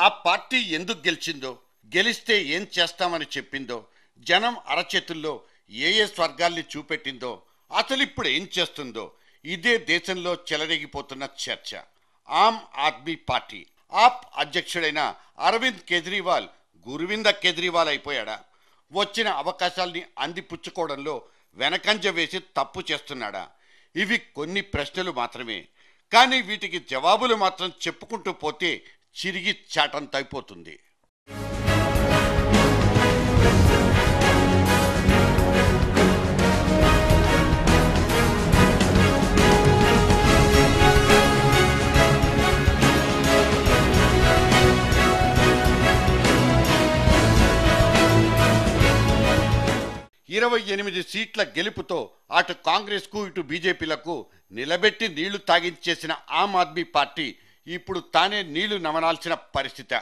ఆ పార్టీ ఎందుకు గెలిచిందో, గెలిస్తే ఏం చేస్తామని చెప్పిందో, జనం అరచేతుల్లో ఏ స్వర్గాల్ని చూపెట్టిందో, అసలు ఇప్పుడు ఏం చేస్తుందో ఇదే దేశంలో చెలరేగిపోతున్న చర్చ. ఆమ్ ఆద్మీ పార్టీ ఆప్ అధ్యక్షుడైన అరవింద్ కేజ్రీవాల్ గురువింద కేజ్రీవాల్ అయిపోయాడా? వచ్చిన అవకాశాల్ని అందిపుచ్చుకోవడంలో వెనకంజ వేసి తప్పు చేస్తున్నాడా? ఇవి కొన్ని ప్రశ్నలు మాత్రమే, కానీ వీటికి జవాబులు మాత్రం చెప్పుకుంటూ పోతే చిరిగి చాటంతైపోతుంది. 28 సీట్ల గెలుపుతో అటు కాంగ్రెస్కు ఇటు బీజేపీలకు నిలబెట్టి నీళ్లు తాగించేసిన ఆమ్ ఆద్మీ పార్టీ ఇప్పుడు తానే నీళ్లు నమనాల్సిన పరిస్థితి.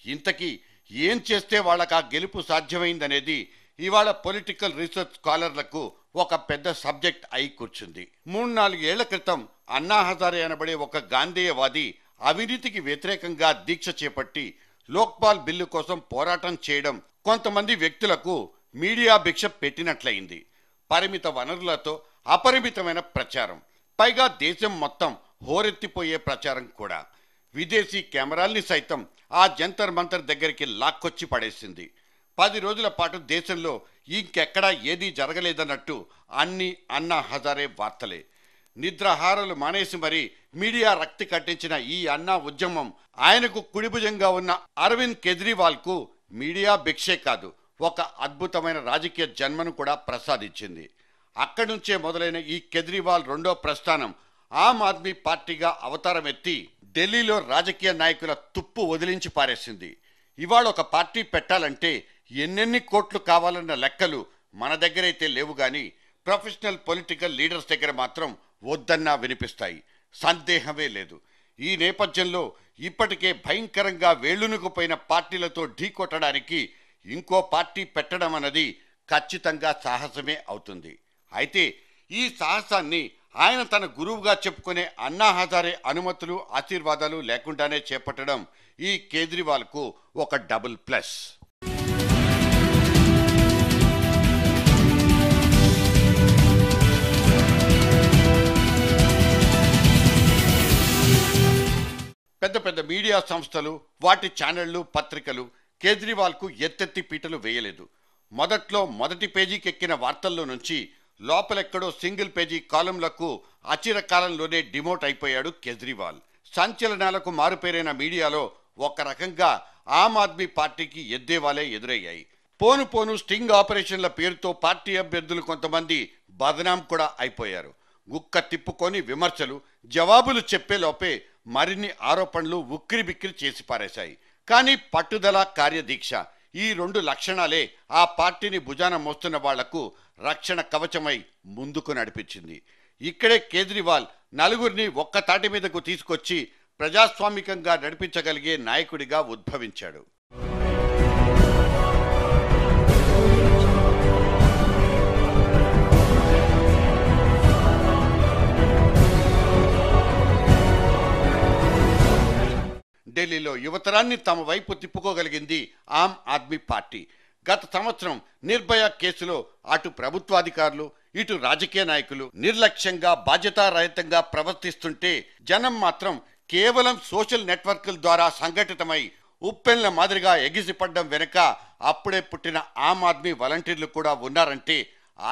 ఇంతకీ ఏం చేస్తే వాళ్ళకి ఆ గెలుపు సాధ్యమైందనేది ఇవాళ పొలిటికల్ రీసెర్చ్ స్కాలర్లకు ఒక పెద్ద సబ్జెక్ట్ అయి కూర్చుంది. 3-4 ఏళ్ల క్రితం అన్నా హజారే అనబడే ఒక గాంధేయవాది అవినీతికి వ్యతిరేకంగా దీక్ష చేపట్టి లోక్పాల్ బిల్లు కోసం పోరాటం చేయడం కొంతమంది వ్యక్తులకు మీడియా భిక్ష పెట్టినట్లయింది. పరిమిత వనరులతో అపరిమితమైన ప్రచారం, పైగా దేశం మొత్తం హోరెత్తిపోయే ప్రచారం కూడా. విదేశీ కెమెరాల్ని సైతం ఆ జంతర్ మంతర్ దగ్గరికి లాక్కొచ్చి పడేసింది. 10 రోజుల పాటు దేశంలో ఇంకెక్కడా ఏదీ జరగలేదన్నట్టు అన్ని అన్నా హజారే వార్తలే. నిద్రాహారాలు మానేసి మరీ మీడియా రక్తి కట్టించిన ఈ అన్నా ఉద్యమం ఆయనకు కుడిభుజంగా ఉన్న అరవింద్ కేజ్రీవాల్కు మీడియా భిక్షే కాదు, ఒక అద్భుతమైన రాజకీయ జన్మను కూడా ప్రసాదించింది. అక్కడి నుంచే మొదలైన ఈ కేజ్రీవాల్ రెండో ప్రస్థానం ఆమ్ ఆద్మీ పార్టీగా అవతారం ఎత్తి ఢిల్లీలో రాజకీయ నాయకుల తుప్పు వదిలించి పారేసింది. ఇవాళ ఒక పార్టీ పెట్టాలంటే ఎన్నెన్ని కోట్లు కావాలన్న లెక్కలు మన దగ్గరైతే లేవు, కానీ ప్రొఫెషనల్ పొలిటికల్ లీడర్స్ దగ్గర మాత్రం వద్దన్నా వినిపిస్తాయి, సందేహమే లేదు. ఈ నేపథ్యంలో ఇప్పటికే భయంకరంగా వేళ్లునుకుపోయిన పార్టీలతో ఢీకొట్టడానికి ఇంకో పార్టీ పెట్టడం అన్నది ఖచ్చితంగా సాహసమే అవుతుంది. అయితే ఈ సాహసాన్ని ఆయన తన గురువుగా చెప్పుకునే అన్నా హజారే అనుమతులు ఆశీర్వాదాలు లేకుండానే చేపట్టడం ఈ కేజ్రీవాల్కు ఒక డబుల్ ప్లస్. పెద్ద పెద్ద మీడియా సంస్థలు, వాటి ఛానళ్లు, పత్రికలు కేజ్రీవాల్కు ఎత్తెత్తి పీటలు వేయలేదు. మొదట్లో మొదటి పేజీకి ఎక్కిన వార్తల్లో నుంచి లోపలెక్కడో సింగిల్ పేజీ కాలంలకు అచిరకాలంలోనే డిమోట్ అయిపోయాడు కేజ్రీవాల్. సంచలనాలకు మారుపేరైన మీడియాలో ఒక రకంగా ఆమ్ ఆద్మీ పార్టీకి ఎద్దేవాలే ఎదురయ్యాయి. పోను పోను స్టింగ్ ఆపరేషన్ల పేరుతో పార్టీ అభ్యర్థులు కొంతమంది బదనాం కూడా అయిపోయారు. గుక్క తిప్పుకొని విమర్శలు, జవాబులు చెప్పేలోపే మరిన్ని ఆరోపణలు ఉక్కిరి బిక్కిరి చేసి పారేశాయి. కానీ పట్టుదల, కార్యదీక్ష ఈ 2 లక్షణాలే ఆ పార్టీని భుజాన మోస్తున్న వాళ్లకు రక్షణ కవచమై ముందుకు నడిపించింది. ఇక్కడే కేజ్రీవాల్ నలుగురిని ఒక్క తాటి మీదకు తీసుకొచ్చి ప్రజాస్వామికంగా నడిపించగలిగే నాయకుడిగా ఉద్భవించాడు. ఢిల్లీలో యువతరాన్ని తమ వైపు తిప్పుకోగలిగింది ఆమ్ ఆద్మీ పార్టీ. గత సంవత్సరం నిర్భయ కేసులో అటు ప్రభుత్వాధికారులు ఇటు రాజకీయ నాయకులు నిర్లక్ష్యంగా బాధ్యతారహితంగా ప్రవర్తిస్తుంటే జనం మాత్రం కేవలం సోషల్ నెట్వర్క్ల ద్వారా సంఘటితమై ఉప్పెన్ల మాదిరిగా ఎగిసిపడ్డం వెనుక అప్పుడే పుట్టిన ఆమ్ ఆద్మీ వాలంటీర్లు కూడా ఉన్నారంటే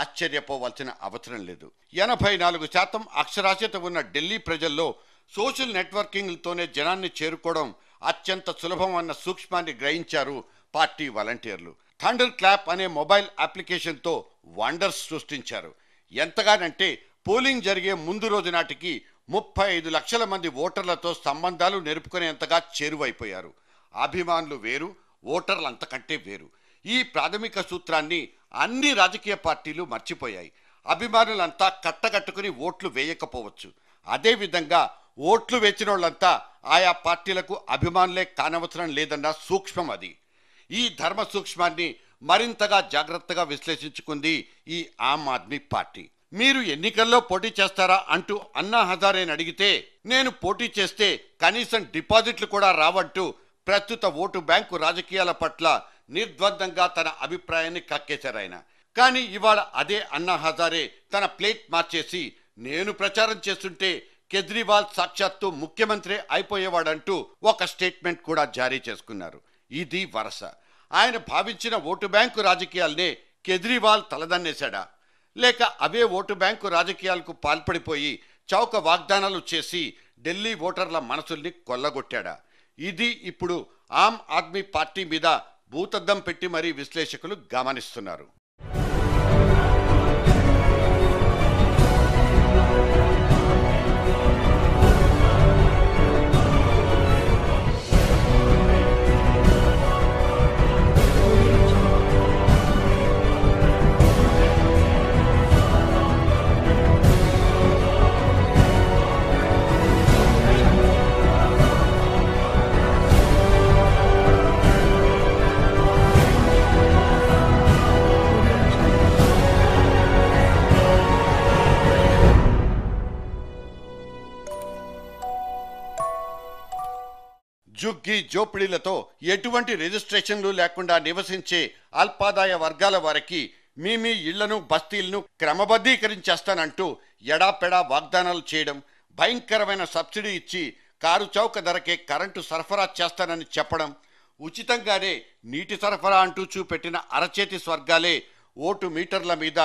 ఆశ్చర్యపోవాల్సిన అవసరం లేదు. 84% అక్షరాస్యత ఉన్న ఢిల్లీ ప్రజల్లో సోషల్ నెట్వర్కింగ్లతోనే జనాన్ని చేరుకోవడం అత్యంత సులభం అన్న సూక్ష్మాన్ని గ్రహించారు పార్టీ వాలంటీర్లు. థండర్ క్లాప్ అనే మొబైల్ అప్లికేషన్తో వండర్స్ సృష్టించారు. ఎంతగానంటే పోలింగ్ జరిగే ముందు రోజు నాటికి 35 లక్షల మంది ఓటర్లతో సంబంధాలు నెరుపుకునేంతగా చేరువైపోయారు. అభిమానులు వేరు, ఓటర్లు అంతకంటే వేరు. ఈ ప్రాథమిక సూత్రాన్ని అన్ని రాజకీయ పార్టీలు మర్చిపోయాయి. అభిమానులంతా కట్టగట్టుకుని ఓట్లు వేయకపోవచ్చు, అదేవిధంగా ఓట్లు వేసిన వాళ్ళంతా ఆయా పార్టీలకు అభిమానులే కానవసరం లేదన్న సూక్ష్మం అది. ఈ ధర్మ సూక్ష్మాన్ని మరింతగా జాగ్రత్తగా విశ్లేషించుకుంది ఈ ఆమ్ ఆద్మీ పార్టీ. మీరు ఎన్నికల్లో పోటీ చేస్తారా అంటూ అన్నా హజారేని అడిగితే, నేను పోటీ చేస్తే కనీసం డిపాజిట్లు కూడా రావంటూ ప్రస్తుత ఓటు బ్యాంకు రాజకీయాల పట్ల నిర్ద్వందంగా తన అభిప్రాయాన్ని కక్కేశారు ఆయన. కానీ ఇవాళ అదే అన్నా హజారే తన ప్లేట్ మార్చేసి నేను ప్రచారం చేస్తుంటే కేజ్రీవాల్ సాక్షాత్తు ముఖ్యమంత్రి అయిపోయేవాడంటూ ఒక స్టేట్మెంట్ కూడా జారీ చేసుకున్నారు. ఇది వరస. ఆయన భావించిన ఓటు బ్యాంకు రాజకీయాలనే కేజ్రీవాల్ తలదన్నేశాడా, లేక అవే ఓటు బ్యాంకు రాజకీయాలకు పాల్పడిపోయి చౌక వాగ్దానాలు చేసి ఢిల్లీ ఓటర్ల మనసుల్ని కొల్లగొట్టాడా? ఇది ఇప్పుడు ఆమ్ ఆద్మీ పార్టీ మీద భూతద్దం పెట్టి మరీ విశ్లేషకులు గమనిస్తున్నారు. జుగ్గి జోపిడీలతో ఎటువంటి రిజిస్ట్రేషన్లు లేకుండా నివసించే అల్పాదాయ వర్గాల వారికి మీ ఇళ్లను బస్తీలను క్రమబద్ధీకరించేస్తానంటూ ఎడాపెడా వాగ్దానాలు చేయడం, భయంకరమైన సబ్సిడీ ఇచ్చి కారు చౌక ధరకే కరెంటు సరఫరా చేస్తానని చెప్పడం, ఉచితంగానే నీటి సరఫరా అంటూ చూపెట్టిన అరచేతి స్వర్గాలే ఓటు మీటర్ల మీద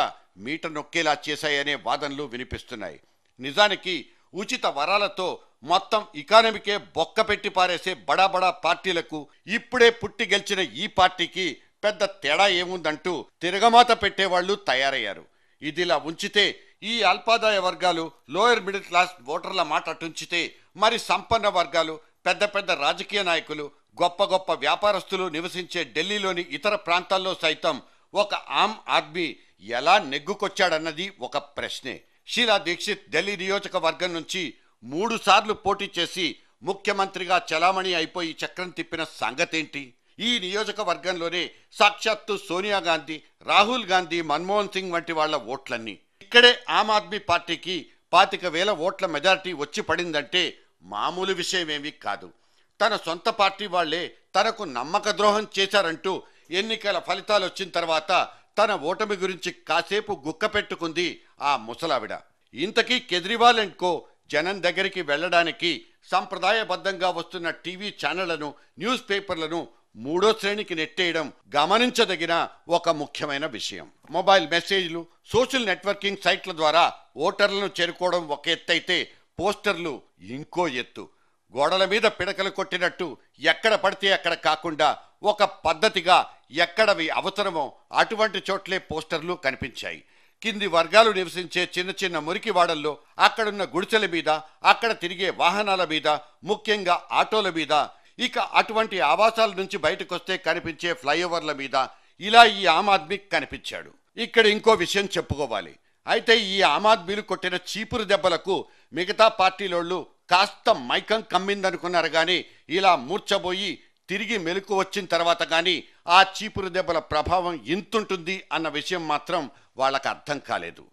మీట నొక్కేలా చేశాయనే వాదనలు వినిపిస్తున్నాయి. నిజానికి ఉచిత వరాలతో మొత్తం ఇకానమీకే బొక్క పెట్టి పారేసే బడా పార్టీలకు ఇప్పుడే పుట్టి గెలిచిన ఈ పార్టీకి పెద్ద తేడా ఏముందంటూ తిరగమాత పెట్టేవాళ్లు తయారయ్యారు. ఇదిలా ఉంచితే ఈ అల్పాదాయ వర్గాలు, లోయర్ మిడిల్ క్లాస్ ఓటర్ల మాట అటుంచితే మరి సంపన్న వర్గాలు, పెద్ద రాజకీయ నాయకులు, గొప్ప వ్యాపారస్తులు నివసించే ఢిల్లీలోని ఇతర ప్రాంతాల్లో సైతం ఒక ఆమ్ ఆద్మీ ఎలా నెగ్గుకొచ్చాడన్నది ఒక ప్రశ్నే. షీలా దీక్షిత్ ఢిల్లీ నియోజకవర్గం నుంచి 3 సార్లు పోటీ చేసి ముఖ్యమంత్రిగా చలామణి అయిపోయి చక్రం తిప్పిన సంగతేంటి? ఈ నియోజకవర్గంలోనే సాక్షాత్తు సోనియా గాంధీ, రాహుల్ గాంధీ, మన్మోహన్ సింగ్ వంటి వాళ్ల ఓట్లన్నీ. ఇక్కడే ఆమ్ ఆద్మీ పార్టీకి 25,000 ఓట్ల మెజారిటీ వచ్చి పడిందంటే మామూలు విషయమేమీ కాదు. తన సొంత పార్టీ వాళ్లే తనకు నమ్మక ద్రోహం చేశారంటూ ఎన్నికల ఫలితాలు వచ్చిన తర్వాత తన ఓటమి గురించి కాసేపు గుక్క పెట్టుకుంది ఆ ముసలావిడ. ఇంతకీ కేజ్రీవాల్ అండ్ కో జనం దగ్గరికి వెళ్లడానికి సంప్రదాయబద్ధంగా వస్తున్న టీవీ ఛానళ్లను, న్యూస్ పేపర్లను 3వ శ్రేణికి నెట్టేయడం గమనించదగిన ఒక ముఖ్యమైన విషయం. మొబైల్ మెసేజ్లు, సోషల్ నెట్వర్కింగ్ సైట్ల ద్వారా ఓటర్లను చేరుకోవడం ఒక ఎత్తైతే పోస్టర్లు ఇంకో ఎత్తు. గోడల మీద పిడకలు కొట్టినట్టు ఎక్కడ పడితే అక్కడ కాకుండా ఒక పద్ధతిగా ఎక్కడవి అవసరమో అటువంటి చోట్లే పోస్టర్లు కనిపించాయి. కింది వర్గాలు నివసించే చిన్న మురికి వాడల్లో, అక్కడున్న గుడిసెల మీద, అక్కడ తిరిగే వాహనాల మీద, ముఖ్యంగా ఆటోల మీద, ఇక అటువంటి ఆవాసాల నుంచి బయటకొస్తే కనిపించే ఫ్లైఓవర్ల మీద ఇలా ఈ ఆమ్ ఆద్మీ కనిపించాడు. ఇక్కడ ఇంకో విషయం చెప్పుకోవాలి. అయితే ఈ ఆమ్ ఆద్మీలు కొట్టిన చీపురు దెబ్బలకు మిగతా పార్టీలోళ్ళు కాస్త మైకం కమ్మిందనుకున్నారు కానీ ఇలా మూర్చబోయి తిరిగి మెలకు వచ్చిన తర్వాత కానీ ఆ చీపురు దెబ్బల ప్రభావం ఇంతుంటుంది అన్న విషయం మాత్రం వాళ్ళకు అర్థం కాలేదు.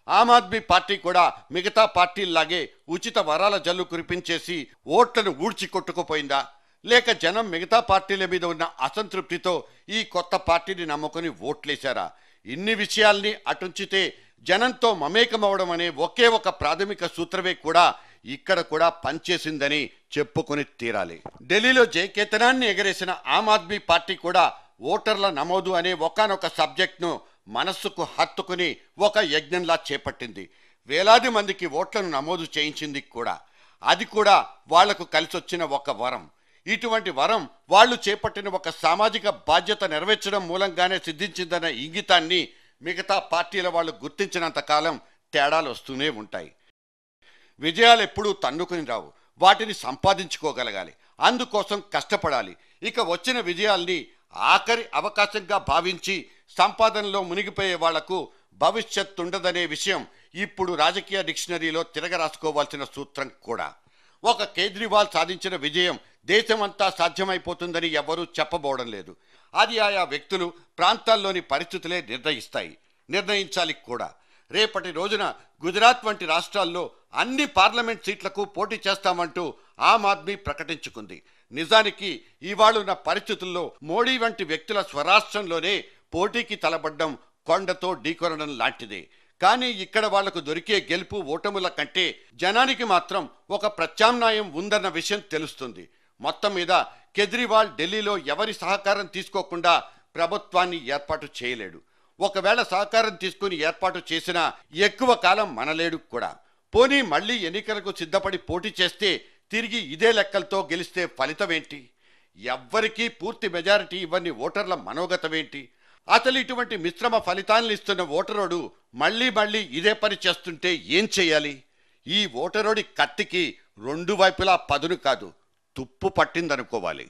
ఆమ్ ఆద్మీ పార్టీ కూడా మిగతా పార్టీల్లాగే ఉచిత వరాల జల్లు కురిపించేసి ఓట్లను ఊడ్చి కొట్టుకుపోయిందా, లేక జనం మిగతా పార్టీల మీద ఉన్న అసంతృప్తితో ఈ కొత్త పార్టీని నమ్ముకొని ఓట్లేశారా? ఇన్ని విషయాల్ని అటుంచితే జనంతో మమేకమవడం అనే ఒకే ఒక ప్రాథమిక సూత్రమే కూడా ఇక్కడ కూడా పనిచేసిందని చెప్పుకొని తీరాలి. ఢిల్లీలో జయకేతనాన్ని ఎగరేసిన ఆమ్ ఆద్మీ పార్టీ కూడా ఓటర్ల నమోదు అనే ఒకానొక సబ్జెక్ట్ను మనస్సుకు హత్తుకుని ఒక యజ్ఞంలా చేపట్టింది. వేలాది మందికి ఓట్లను నమోదు చేయించింది కూడా. అది కూడా వాళ్లకు కలిసొచ్చిన ఒక వరం. ఇటువంటి వరం వాళ్ళు చేపట్టిన ఒక సామాజిక బాధ్యత నెరవేర్చడం మూలంగానే సిద్ధించిందన్న ఇంగితాన్ని మిగతా పార్టీల వాళ్ళు గుర్తించినంత కాలం తేడాలు వస్తూనే ఉంటాయి. విజయాలు ఎప్పుడూ తన్నుకుని రావు, వాటిని సంపాదించుకోగలగాలి, అందుకోసం కష్టపడాలి. ఇక వచ్చిన విజయాల్ని ఆఖరి అవకాశంగా భావించి సంపాదనలో మునిగిపోయే వాళ్లకు భవిష్యత్తు ఉండదనే విషయం ఇప్పుడు రాజకీయ డిక్షనరీలో తిరగరాసుకోవాల్సిన సూత్రం కూడా. ఒక కేజ్రీవాల్ సాధించిన విజయం దేశమంతా సాధ్యమైపోతుందని ఎవరూ చెప్పబోవడం లేదు. అది ఆయా వ్యక్తులు ప్రాంతాల్లోని పరిస్థితులే నిర్ణయించాలి కూడా. రేపటి రోజున గుజరాత్ వంటి రాష్ట్రాల్లో అన్ని పార్లమెంట్ సీట్లకు పోటీ చేస్తామంటూ ఆమ్ ఆద్మీ ప్రకటించుకుంది. నిజానికి ఇవాళున్న పరిస్థితుల్లో మోడీ వంటి వ్యక్తుల స్వరాష్ట్రంలోనే పోటీకి తలబడ్డం కొండతో ఢీకొనడం లాంటిదే. కానీ ఇక్కడ వాళ్లకు దొరికే గెలుపు ఓటముల కంటే జనానికి మాత్రం ఒక ప్రత్యామ్నాయం ఉందన్న విషయం తెలుస్తుంది. మొత్తం మీద కేజ్రీవాల్ ఢిల్లీలో ఎవరి సహకారం తీసుకోకుండా ప్రభుత్వాన్ని ఏర్పాటు చేయలేడు. ఒకవేళ సహకారం తీసుకుని ఏర్పాటు చేసినా ఎక్కువ కాలం మనలేడు కూడా. పోనీ మళ్ళీ ఎన్నికలకు సిద్ధపడి పోటీ చేస్తే తిరిగి ఇదే లెక్కలతో గెలిస్తే ఫలితమేంటి? ఎవ్వరికీ పూర్తి మెజారిటీ ఇవ్వని ఓటర్ల మనోగతమేంటి? అసలు ఇటువంటి మిశ్రమ ఫలితాలను ఇస్తున్న ఓటరోడు మళ్ళీ ఇదే పని చేస్తుంటే ఏం చెయ్యాలి? ఈ ఓటరోడి కత్తికి రెండు వైపులా పదును కాదు, తుప్పు పట్టిందనుకోవాలి.